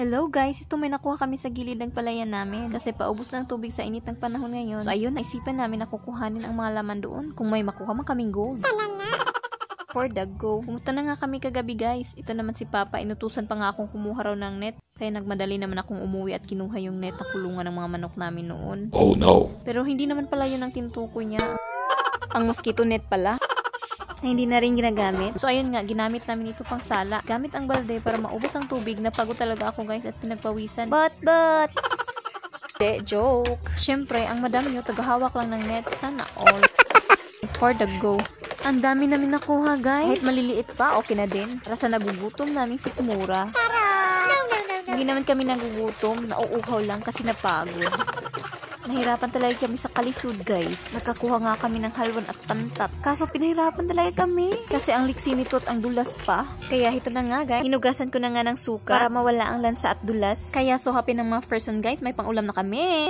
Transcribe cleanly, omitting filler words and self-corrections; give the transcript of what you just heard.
Hello guys, ito may nakuha kami sa gilid ng palayan namin kasi paubos ng tubig sa init ng panahon ngayon. So ayun, naisipan namin na kukuhanin ang mga laman doon kung may makuha man kaming gold. For the go. Pumunta na nga kami kagabi guys. Ito naman si Papa, inutusan pa nga akong kumuha raw ng net. Kaya nagmadali naman akong umuwi at kinuha yung net na kulungan ng mga manok namin noon. Oh no. Pero hindi naman pala yun ang tinutukoy niya. Ang mosquito net pala. Na hindi na rin ginagamit. So ayun nga, ginamit namin ito pang sala. Gamit ang balde para maubos ang tubig. Napagod talaga ako guys at pinagpawisan. But! Joke. Siyempre, ang madam nyo, tagahawak lang ng net. Sana all. For the go. Ang dami namin nakuha guys. Kahit maliliit pa, okay na din. Para sa nagugutom namin si Kumura. Hindi naman kami nagugutom. Nauuhaw lang kasi napagod. Nahirapan talaga kami sa kalisod guys. Nakakuha nga kami ng halwan at pantat. Kaso pinahirapan talaga kami. Kasi ang liksi nito at ang dulas pa. Kaya ito na nga guys. Hinugasan ko na nga ng suka para mawala ang lansa at dulas. Kaya so happy ng mga person guys. May pangulam na kami.